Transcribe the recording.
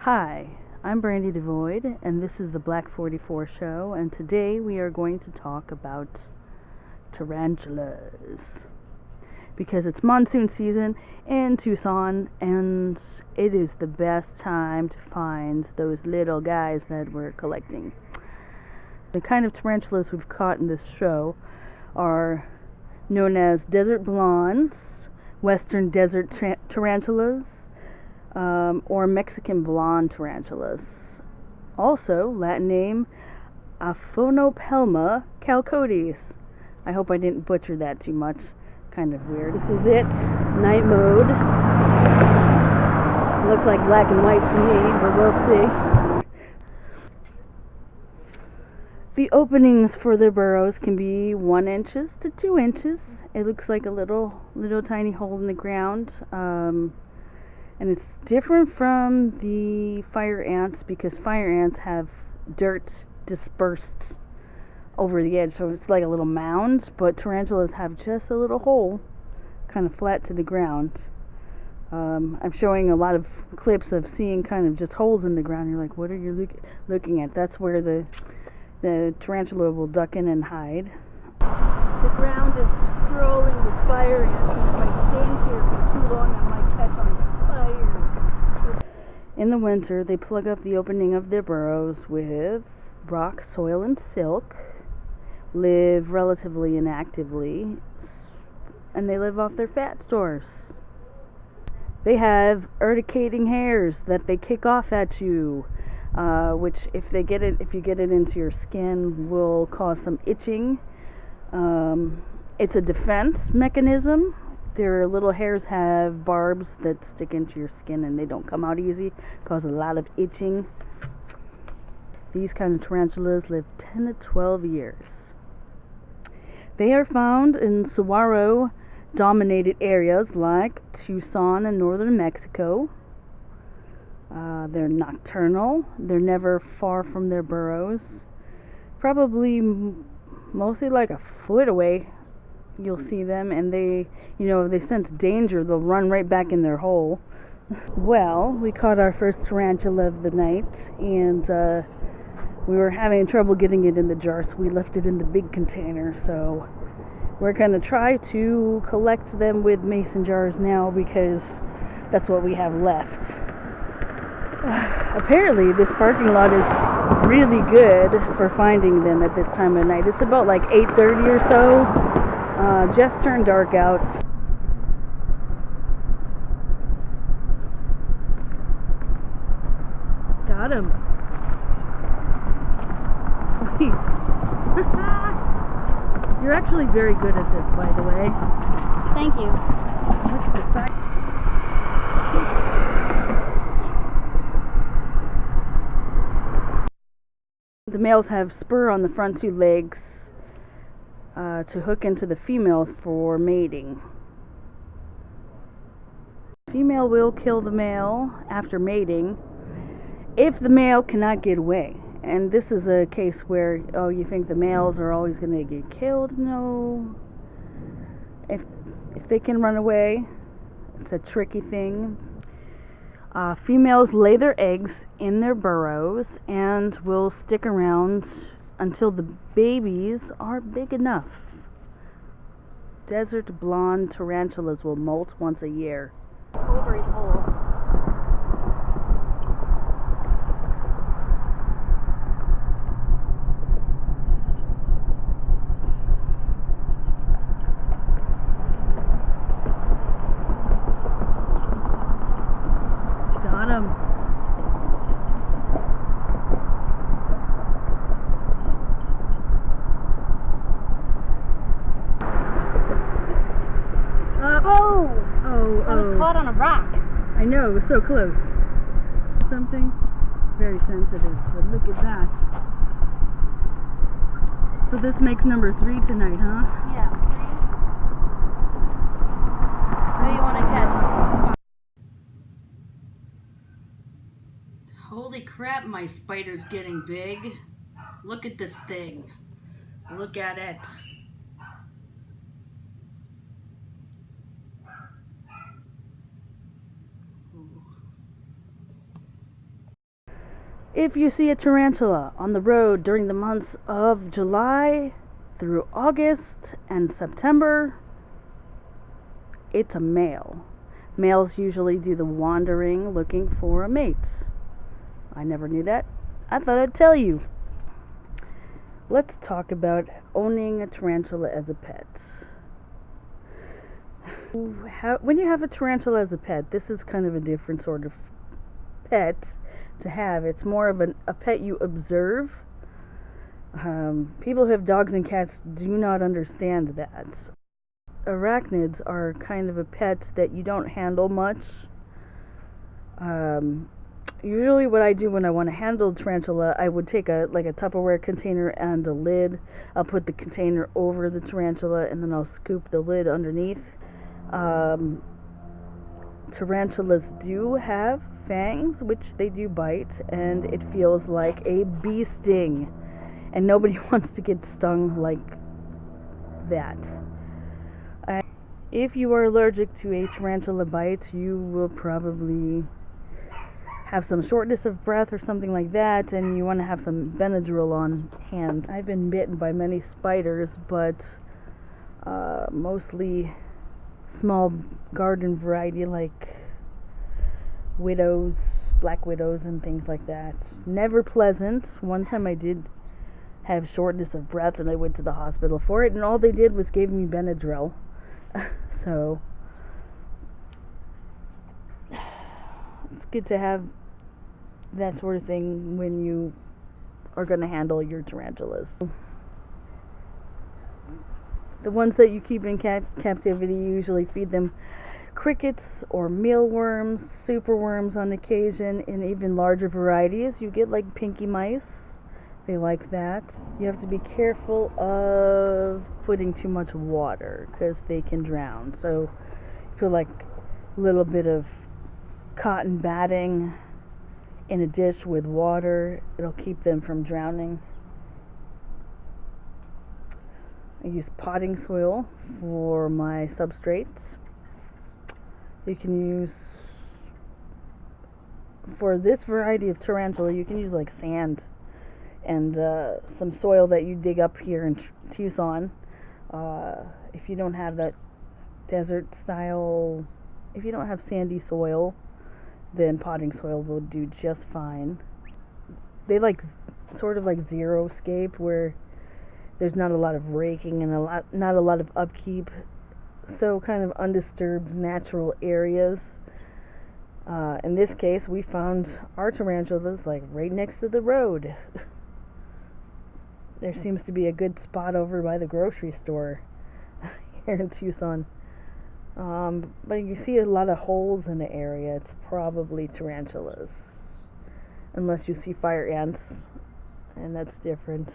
Hi, I'm Brandy Devoid, and this is the Black 44 Show, and today we are going to talk about tarantulas. Because it's monsoon season in Tucson, and it is the best time to find those little guys that we're collecting. The kind of tarantulas we've caught in this show are known as desert blondes, western desert tarantulas, or Mexican blonde tarantulas. Also, Latin name Aphonopelma chalcodes. I hope I didn't butcher that too much. Kind of weird. This is it. Night mode. Looks like black and white to me, but we'll see. The openings for their burrows can be 1 inches to 2 inches. It looks like a little tiny hole in the ground. And it's different from the fire ants because fire ants have dirt dispersed over the edge, so it's like a little mound, but tarantulas have just a little hole kind of flat to the ground. I'm showing a lot of clips of seeing kind of just holes in the ground. You're like, what are you looking at? That's where the tarantula will duck in and hide. The ground is scrolling with fire ants, and if I stand here for too long I might catch on fire. In the winter, they plug up the opening of their burrows with rock, soil, and silk, live relatively inactively, and they live off their fat stores. They have urticating hairs that they kick off at you, which if you get it into your skin, will cause some itching. It's a defense mechanism. Their little hairs have barbs that stick into your skin and they don't come out easy, cause a lot of itching. These kind of tarantulas live 10 to 12 years. They are found in saguaro dominated areas like Tucson and northern Mexico. They're nocturnal. They're never far from their burrows. Probably mostly like a foot away you'll see them, and if they sense danger, they'll run right back in their hole. Well, we caught our first tarantula of the night, and we were having trouble getting it in the jar, so we left it in the big container. So we're gonna try to collect them with mason jars now because that's what we have left. Apparently this parking lot is really good for finding them at this time of night. It's about like 8:30 or so. Just turned dark out. Got him. Sweet. You're actually very good at this, by the way. Thank you. Look at the side. The males have spur on the front 2 legs to hook into the females for mating. Female will kill the male after mating if the male cannot get away. And this is a case where, you think the males are always going to get killed? No. If they can run away, it's a tricky thing. Females lay their eggs in their burrows and will stick around until the babies are big enough. Desert blonde tarantulas will molt once a year. Over his hole. Got him. I was caught on a rock. I know, it was so close. Something? It's very sensitive, but look at that. So this makes number 3 tonight, huh? Yeah. Who do you want to catch? Holy crap, my spider's getting big. Look at this thing. Look at it. If you see a tarantula on the road during the months of July through August and September, it's a male. Males usually do the wandering looking for a mate. I never knew that. I thought I'd tell you. Let's talk about owning a tarantula as a pet. When you have a tarantula as a pet, this is kind of a different sort of pet to have. It's more of a pet you observe. People who have dogs and cats do not understand that. Arachnids are kind of a pet that you don't handle much. Usually what I do when I want to handle tarantula, I would take a Tupperware container and a lid. I'll put the container over the tarantula and then I'll scoop the lid underneath. Tarantulas do have fangs, which they do bite, and it feels like a bee sting, and nobody wants to get stung like that. If you are allergic to a tarantula bite, you will probably have some shortness of breath or something like that, and you want to have some Benadryl on hand. I've been bitten by many spiders, but mostly small garden variety like widows, black widows, and things like that. Never pleasant. One time I did have shortness of breath and I went to the hospital for it, and all they did was gave me Benadryl. So it's good to have that sort of thing when you are going to handle your tarantulas. The ones that you keep in captivity, you usually feed them crickets or mealworms, superworms on occasion, in even larger varieties. You get like pinky mice. They like that. You have to be careful of putting too much water because they can drown. So put like a little bit of cotton batting in a dish with water. It'll keep them from drowning. I use potting soil for my substrates. You can use, for this variety of tarantula, you can use like sand and some soil that you dig up here in Tucson. If you don't have that desert style, if you don't have sandy soil, then potting soil will do just fine. They like sort of like xeriscape, where there's not a lot of raking and not a lot of upkeep. So kind of undisturbed natural areas. In this case, we found our tarantulas like right next to the road. There seems to be a good spot over by the grocery store here in Tucson. But you see a lot of holes in the area. It's probably tarantulas. Unless you see fire ants, and that's different.